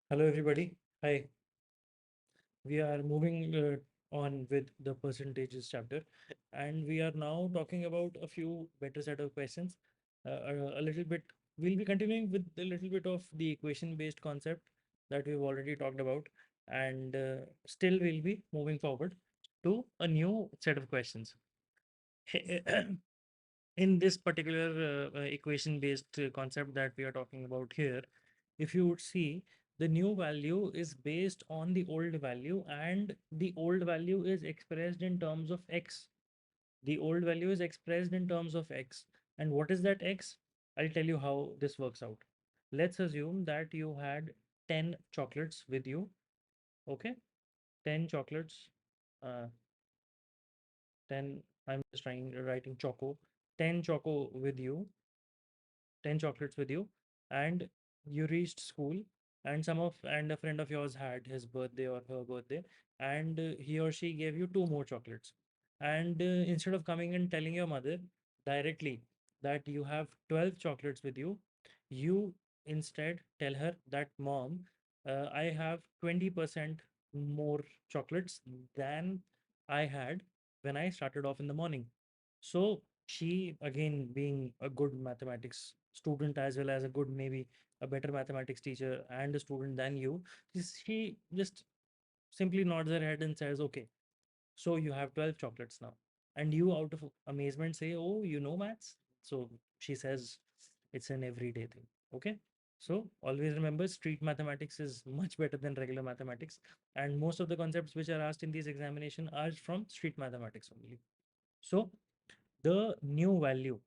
Hello, everybody. Hi. We are moving on with the percentages chapter, and we are now talking about a few better set of questions. A little bit, we'll be continuing with a little bit of the equation-based concept that we've already talked about, and still we'll be moving forward to a new set of questions. In this particular equation based concept that we are talking about here, if you would see, the new value is based on the old value, and the old value is expressed in terms of x. The old value is expressed in terms of x. And what is that x? I'll tell you how this works out. Let's assume that you had 10 chocolates with you. Okay, 10 chocolates. uh, 10, I'm just trying writing choco, 10 choco with you, 10 chocolates with you, and you reached school, and a friend of yours had his birthday or her birthday, and he or she gave you two more chocolates. And instead of coming and telling your mother directly that you have 12 chocolates with you, you instead tell her that, mom, I have 20% more chocolates than I had when I started off in the morning. So she, again, being a good mathematics student as well as a good, maybe a better mathematics teacher and a student than you, she just simply nods her head and says, okay, so you have 12 chocolates now. And you, out of amazement, say, oh, you know maths? So she says, it's an everyday thing. Okay. So always remember, street mathematics is much better than regular mathematics. And most of the concepts which are asked in these examination are from street mathematics only. So the new value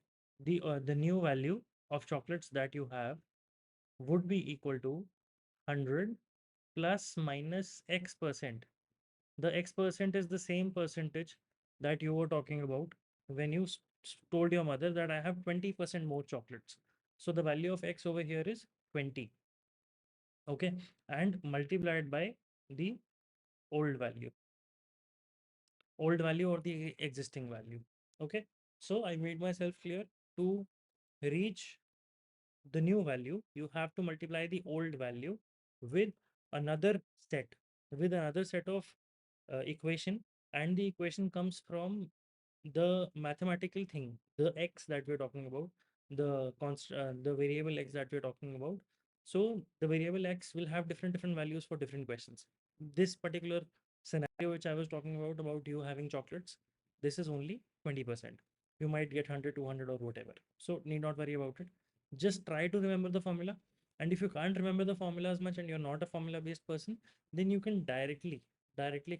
of chocolates that you have would be equal to 100 plus minus x percent. The x percent is the same percentage that you were talking about when you told your mother that I have 20% more chocolates. So the value of x over here is 20. Okay, and multiplied by the old value, or the existing value. Okay, so I made myself clear. To reach the new value, you have to multiply the old value with another set, of equation, and the equation comes from the mathematical thing, the x that we're talking about, the variable x that we're talking about. So the variable x will have different values for different questions. This particular scenario which I was talking about you having chocolates, this is only 20%. You might get 100, 200, or whatever. So need not worry about it. Just try to remember the formula. And if you can't remember the formula as much and you're not a formula based person, then you can directly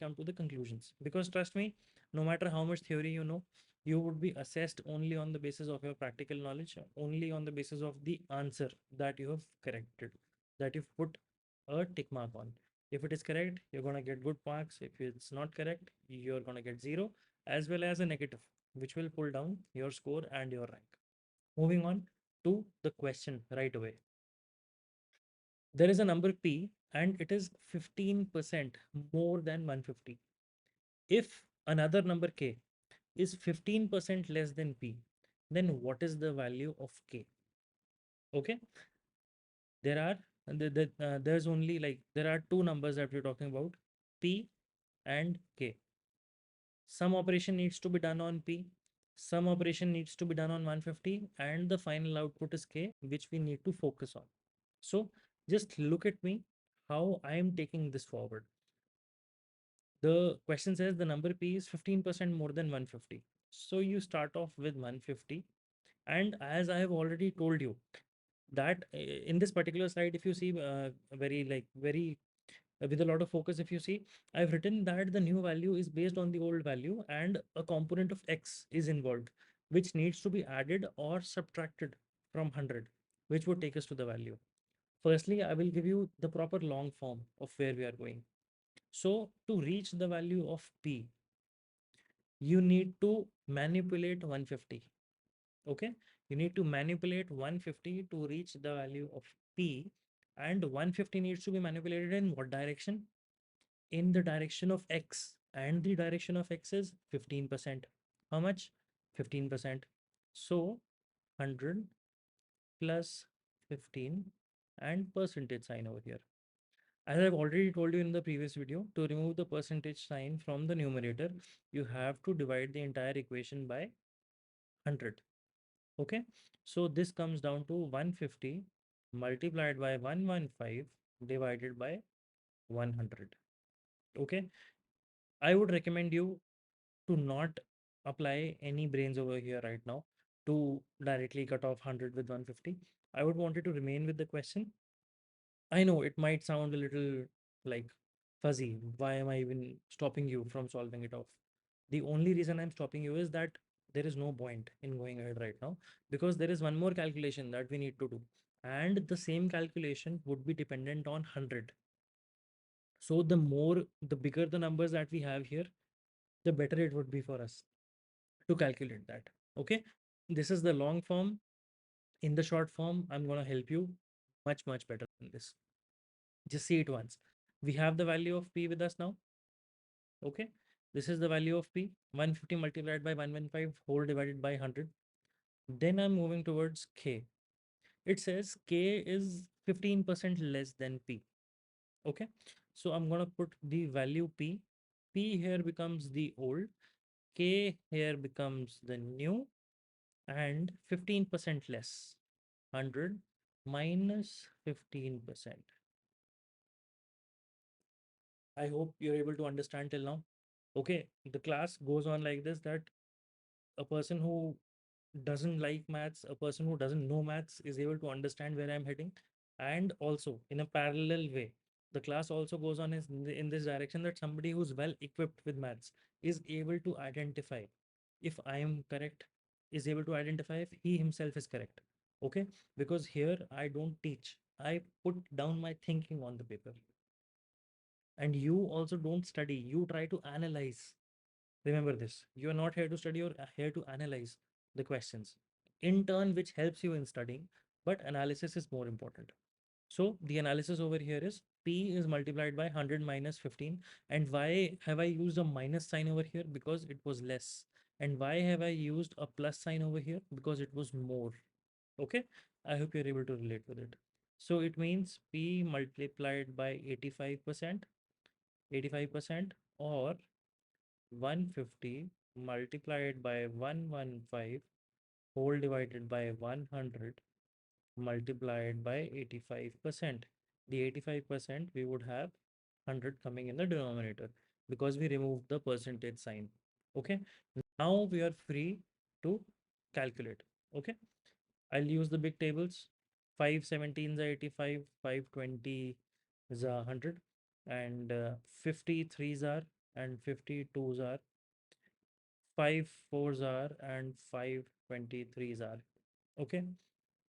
come to the conclusions. Because trust me, no matter how much theory you know, you would be assessed only on the basis of your practical knowledge, only on the basis of the answer that you have corrected, that you've put a tick mark on. If it is correct, you're going to get good marks. If it's not correct, you're going to get zero, as well as a negative, which will pull down your score and your rank. Moving on to the question right away. There is a number P and it is 15% more than 150. If another number K is 15% less than P, then what is the value of K? Okay, there are there's only, like, there are two numbers that we're talking about, P and K. Some operation needs to be done on P, some operation needs to be done on 150, and the final output is K, which we need to focus on. So just look at me, how I am taking this forward. The question says the number P is 15% more than 150. So you start off with 150. And as I have already told you, that in this particular slide, if you see, very with a lot of focus, if you see, I've written that the new value is based on the old value and a component of x is involved, which needs to be added or subtracted from 100, which would take us to the value. Firstly, I will give you the proper long form of where we are going. So to reach the value of P, you need to manipulate 150. Okay, you need to manipulate 150 to reach the value of P, and 150 needs to be manipulated in what direction? In the direction of X, and the direction of X is 15%. How much? 15%. So 100 plus 15 and percentage sign over here. As I've already told you in the previous video, to remove the percentage sign from the numerator, you have to divide the entire equation by 100. Okay, so this comes down to 150 multiplied by 115 divided by 100. Okay, I would recommend you to not apply any brains over here right now to directly cut off 100 with 150. I would want you to remain with the question. I know it might sound a little like fuzzy. Why am I even stopping you from solving it off? The only reason I'm stopping you is that there is no point in going ahead right now, because there is one more calculation that we need to do. And the same calculation would be dependent on 100. So the bigger the numbers that we have here, the better it would be for us to calculate that. Okay. This is the long form. In the short form, I'm going to help you much better than this. Just see it once. We have the value of P with us now. Okay. This is the value of P, 150 multiplied by 115 whole divided by 100. Then I'm moving towards K. It says K is 15% less than P. Okay. So I'm going to put the value P. P here becomes the old. K here becomes the new, and 15% less. 100 minus 15%. I hope you're able to understand till now. Okay, the class goes on like this, that a person who doesn't like maths, a person who doesn't know maths is able to understand where I'm heading. And also, in a parallel way, the class also goes on in this direction, that somebody who's well equipped with maths is able to identify if I am correct, is able to identify if he himself is correct. Okay, because here I don't teach, I put down my thinking on the paper. And you also don't study, you try to analyze. Remember this, you are not here to study, you're here to analyze the questions, in turn, which helps you in studying, but analysis is more important. So the analysis over here is P is multiplied by 100 minus 15. And why have I used a minus sign over here? Because it was less. And why have I used a plus sign over here? Because it was more. Okay, I hope you're able to relate with it. So it means P multiplied by 85%, 85%, or 150 multiplied by 115 whole divided by 100 multiplied by 85%. The 85% we would have 100 coming in the denominator because we removed the percentage sign. Okay, now we are free to calculate. Okay, I'll use the big tables. 517 is 85, 520 is 100, and 53s are, and 52s are, 5 4s are, and 523s are. Okay,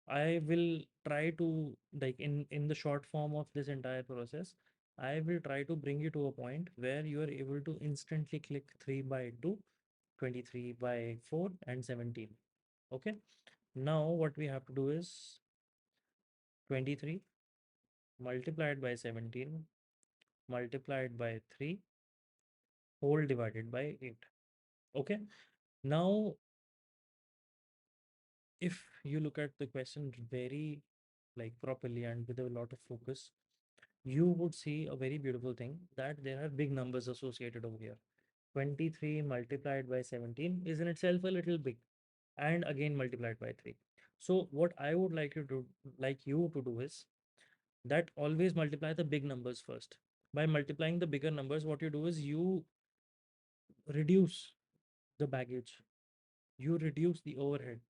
I will try to, like, in the short form of this entire process, I will try to bring you to a point where you are able to instantly click 3 by 2, 23 by 4, and 17. Okay. Now what we have to do is 23 multiplied by 17 multiplied by 3 whole divided by 8. Okay. Now, if you look at the question very, like, properly and with a lot of focus, you would see a very beautiful thing, that there are big numbers associated over here. 23 multiplied by 17 is in itself a little big, and again multiplied by 3. So what I would like you to do is that always multiply the big numbers first. By multiplying the bigger numbers, what you do is you reduce the baggage, you reduce the overhead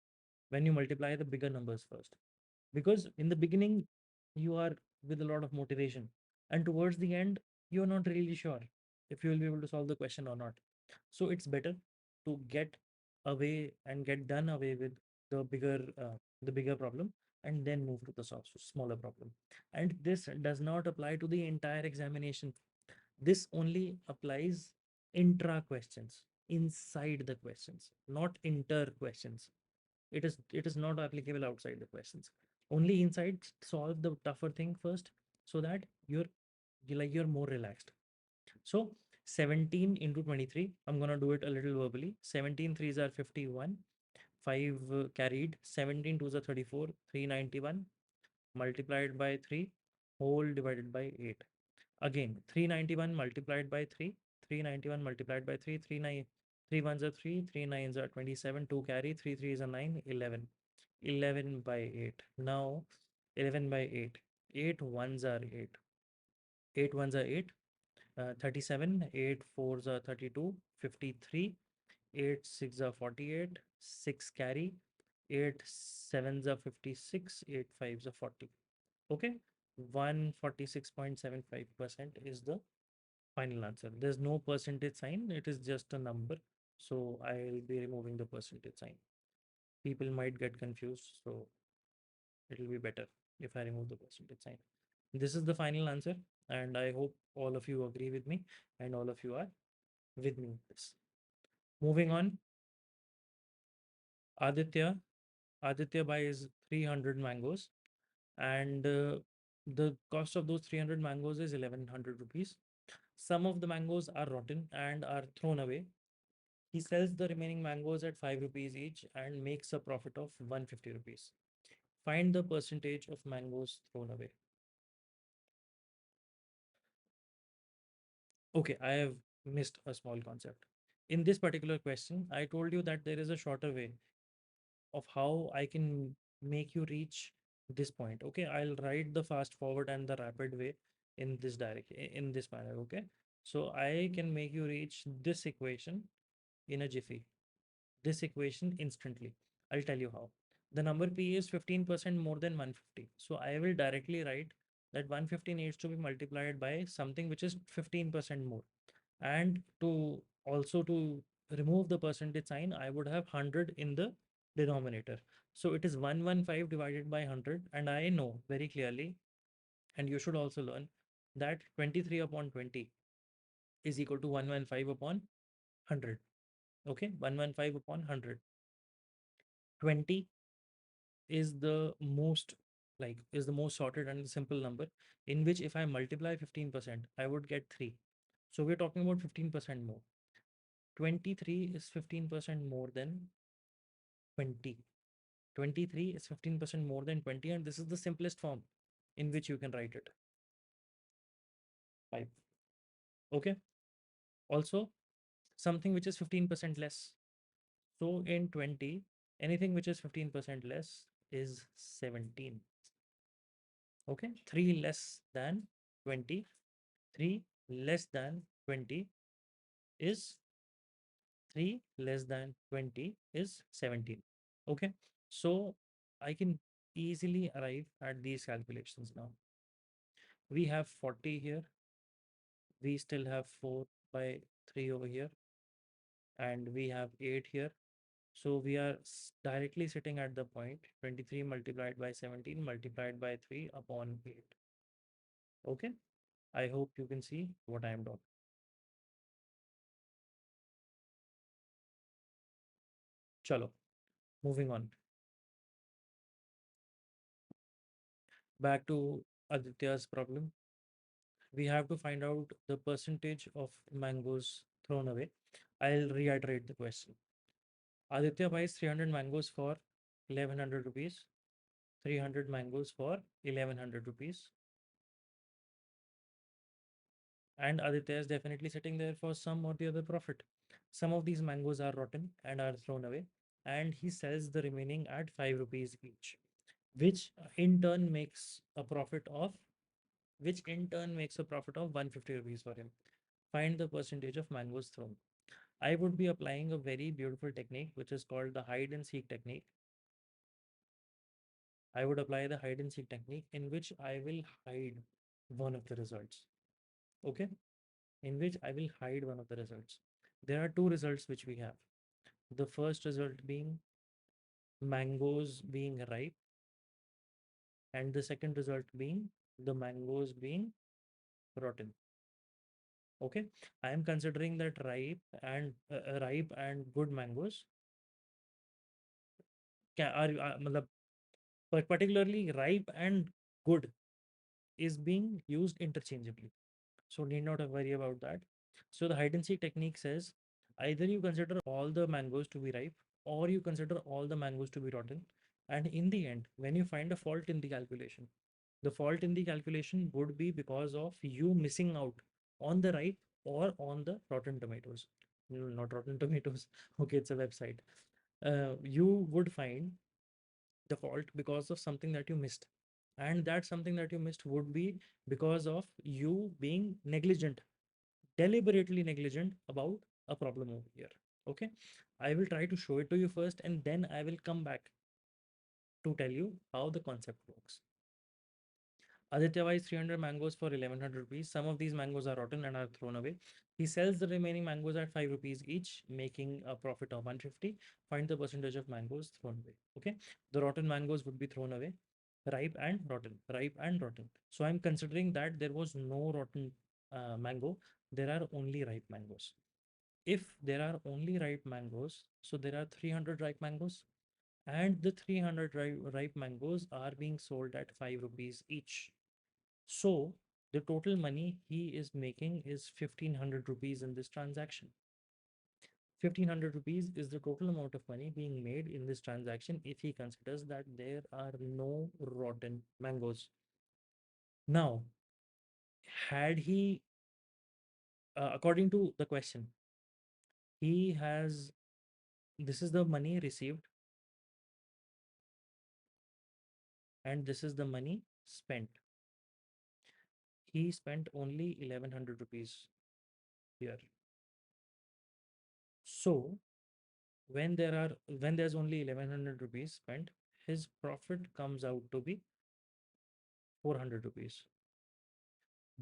when you multiply the bigger numbers first. Because in the beginning, you are with a lot of motivation, and towards the end, you're not really sure if you will be able to solve the question or not. So it's better to get away and get done away with the bigger problem, and then move to the smaller problem. And this does not apply to the entire examination. This only applies intra questions, inside the questions, not inter questions. It is not applicable outside the questions. Only inside, solve the tougher thing first, so that you're more relaxed. So 17 into 23, I'm gonna do it a little verbally. 17 threes are 51, 5 carried, 17 twos are 34, 391 multiplied by 3 whole divided by 8. Again, 391 multiplied by 3, 391 multiplied by 3, 3 9, 3 ones are 3, 3 nines are 27, 2 carry, 3 threes are 9, 11. 11 by 8. Now, 11 by 8. 8 ones are 8. 8 ones are 8. 37, 8 fours are 32, 53, 8 6 are 48, 6 carry, 8 sevens are 56, 8 fives are 40. Okay, 146.75% is the final answer. There's no percentage sign, it is just a number. So I'll be removing the percentage sign. People might get confused, so it'll be better if I remove the percentage sign. This is the final answer, and I hope all of you agree with me and all of you are with me in this. Moving on, Aditya. Aditya buys 300 mangoes, and the cost of those 300 mangoes is 1100 rupees. Some of the mangoes are rotten and are thrown away. He sells the remaining mangoes at 5 rupees each and makes a profit of 150 rupees. Find the percentage of mangoes thrown away. Okay, I have missed a small concept. In this particular question, I told you that there is a shorter way of how I can make you reach this point. Okay, I'll write the fast forward and the rapid way in this in this manner. Okay, so I can make you reach this equation in a jiffy, this equation instantly. I'll tell you how. The number p is 15% more than 150. So I will directly write that 150 needs to be multiplied by something which is 15% more. And to also to remove the percentage sign, I would have 100 in the denominator. So it is 115 divided by 100. And I know very clearly, and you should also learn that 23 upon 20 is equal to 115 upon 100. Okay, 115 upon 100. 20 is the most is the most sorted and simple number, in which if I multiply 15%, I would get 3. So we're talking about 15% more. 23 is 15% more than 20. 23 is 15% more than 20, and this is the simplest form in which you can write it. 5. Okay. Also, something which is 15% less. So in 20, anything which is 15% less is 17. Okay. 3 less than 20. 3 less than 20 is 3 less than 20 is 17. Okay. So I can easily arrive at these calculations now. We have 40 here. We still have 4 by 3 over here. And we have 8 here. So we are directly sitting at the point 23 multiplied by 17 multiplied by 3 upon 8. Okay. I hope you can see what I am doing. Chalo. Moving on. Back to Aditya's problem. We have to find out the percentage of mangoes thrown away. I'll reiterate the question. Aditya buys 300 mangoes for 1100 rupees, 300 mangoes for 1100 rupees, and Aditya is definitely sitting there for some or the other profit. Some of these mangoes are rotten and are thrown away, and he sells the remaining at 5 rupees each, which in turn makes a profit of 150 rupees for him. Find the percentage of mangoes thrown. I would be applying a very beautiful technique which is called the hide and seek technique. I would apply the hide and seek technique in which I will hide one of the results. Okay, in which I will hide one of the results. There are two results which we have. The first result being mangoes being ripe, and the second result being the mangoes being rotten. Okay, I am considering that ripe and good mangoes are but particularly ripe and good is being used interchangeably. So need not worry about that. So the hide and seek technique says either you consider all the mangoes to be ripe or you consider all the mangoes to be rotten. And in the end, when you find a fault in the calculation, The fault in the calculation would be because of you missing out on the ripe or on the rotten tomatoes. No, not rotten tomatoes. Okay, it's a website. You would find the fault because of something that you missed. And that something that you missed would be because of you being negligent, deliberately negligent about a problem over here. Okay. I will try to show it to you first and then I will come back to tell you how the concept works. Aditya buys 300 mangoes for 1100 rupees. Some of these mangoes are rotten and are thrown away. He sells the remaining mangoes at 5 rupees each, making a profit of 150. Find the percentage of mangoes thrown away. Okay. The rotten mangoes would be thrown away. Ripe and rotten. Ripe and rotten. So I'm considering that there was no rotten mango. There are only ripe mangoes. If there are only ripe mangoes, so there are 300 ripe mangoes, and the 300 ripe mangoes are being sold at 5 rupees each. So the total money he is making is 1500 rupees in this transaction. 1500 rupees is the total amount of money being made in this transaction if he considers that there are no rotten mangoes. Now, had he, according to the question, he has, this is the money received and this is the money spent. He spent only 1100 rupees here. So when there's only 1100 rupees spent, his profit comes out to be 400 rupees.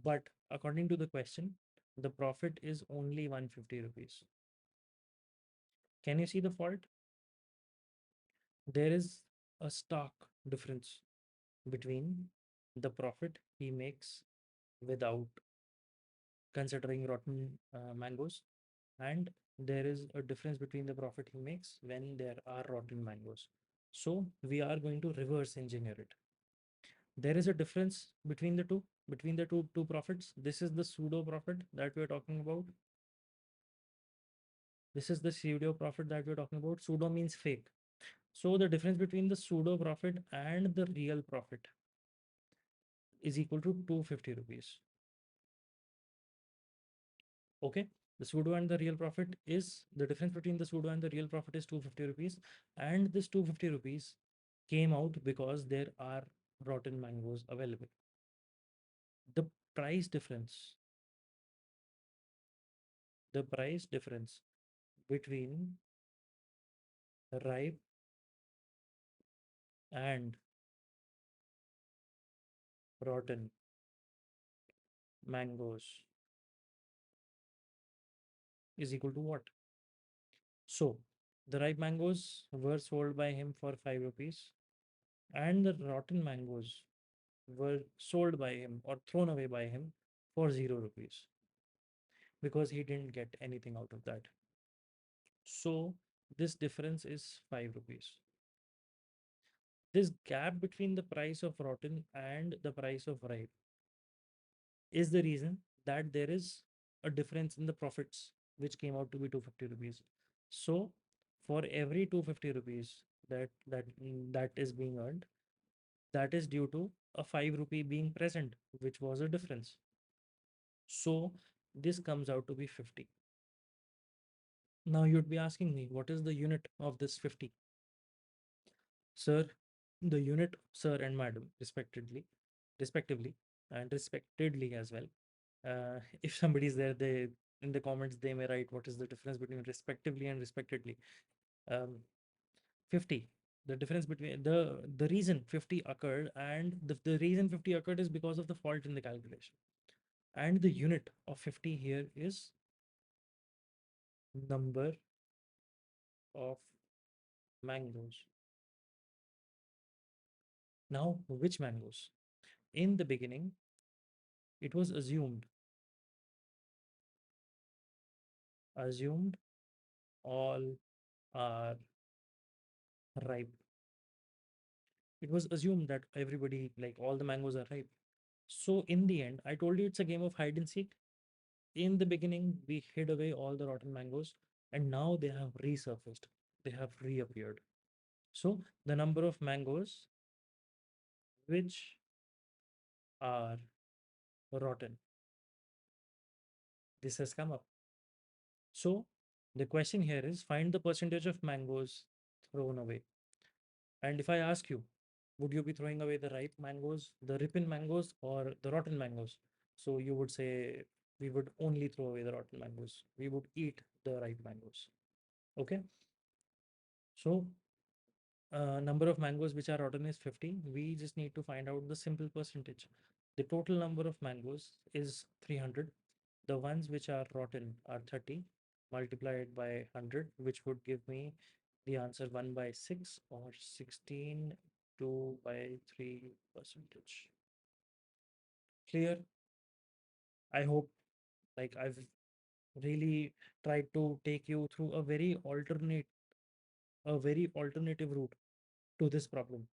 But according to the question, the profit is only 150 rupees. Can you see the fault? There is a stark difference between the profit he makes without considering rotten mangoes, and there is a difference between the profit he makes when there are rotten mangoes. So we are going to reverse engineer it. There is a difference between the two profits. This is the pseudo profit that we're talking about. This is the pseudo profit that we're talking about. Pseudo means fake. So the difference between the pseudo profit and the real profit is equal to 250 rupees. Okay. The pseudo and the real profit is the difference between the pseudo and the real profit is 250 rupees. And this 250 rupees came out because there are rotten mangoes available. The price difference, the price difference between ripe and rotten mangoes is equal to what? So the ripe mangoes were sold by him for 5 rupees and the rotten mangoes were sold by him or thrown away by him for 0 rupees because he didn't get anything out of that. So this difference is 5 rupees. This gap between the price of rotten and the price of ripe is the reason that there is a difference in the profits, which came out to be 250 rupees. So for every 250 rupees that is being earned, that is due to a 5 rupee being present, which was a difference. So this comes out to be 50. Now you'd be asking me, what is the unit of this 50? Sir, the unit, sir and madam, respectively, and respectedly as well. If somebody's there, they in the comments they may write what is the difference between respectively and respectedly. 50. The difference between the reason 50 occurred and the reason 50 occurred is because of the fault in the calculation. And the unit of 50 here is number of mangoes. Now, which mangoes? In the beginning, it was assumed all are ripe. It was assumed that everybody, like all the mangoes are ripe. So in the end, I told you it's a game of hide and seek. In the beginning, we hid away all the rotten mangoes, and now they have resurfaced. They have reappeared. So the number of mangoes which are rotten. This has come up. So the question here is find the percentage of mangoes thrown away. And if I ask you, would you be throwing away the ripe mangoes, the ripen mangoes, or the rotten mangoes? So you would say we would only throw away the rotten mangoes. We would eat the ripe mangoes. Okay. So number of mangoes which are rotten is 50. We just need to find out the simple percentage. The total number of mangoes is 300. The ones which are rotten are 30 multiplied by 100, which would give me the answer 1 by 6 or 16 2 by 3 percentage. Clear? I hope I've really tried to take you through a very alternative route to this problem.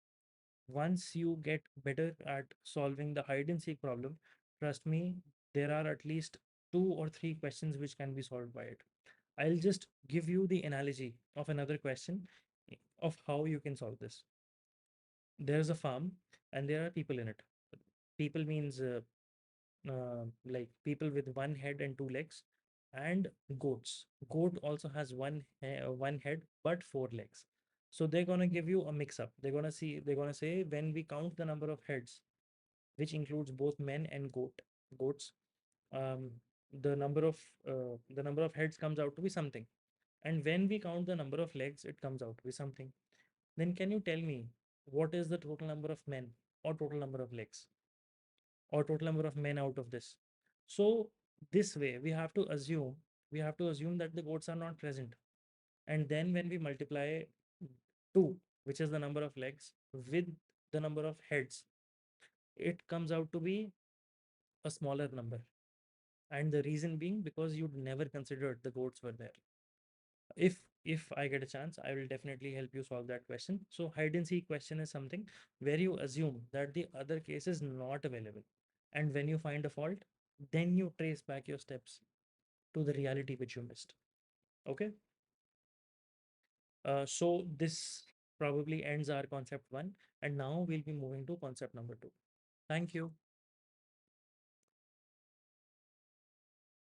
Once you get better at solving the hide and seek problem, trust me, there are at least two or three questions which can be solved by it. I'll just give you the analogy of another question of how you can solve this. There's a farm and there are people in it. People means like people with one head and two legs, and goats. Goat also has one head but four legs. So they're gonna give you a mix up. They're gonna say when we count the number of heads, which includes both men and goats, um, the number of heads comes out to be something. And when we count the number of legs, it comes out to be something. Then can you tell me what is the total number of men or total number of legs or total number of men out of this? So this way we have to assume that the goats are not present. And then when we multiply 2, which is the number of legs, with the number of heads, it comes out to be a smaller number. And the reason being because you'd never considered the goats were there. If I get a chance, I will definitely help you solve that question. So hide and seek question is something where you assume that the other case is not available, and when you find a fault, then you trace back your steps to the reality which you missed. Okay. So this probably ends our concept 1, and now we'll be moving to concept number 2. Thank you.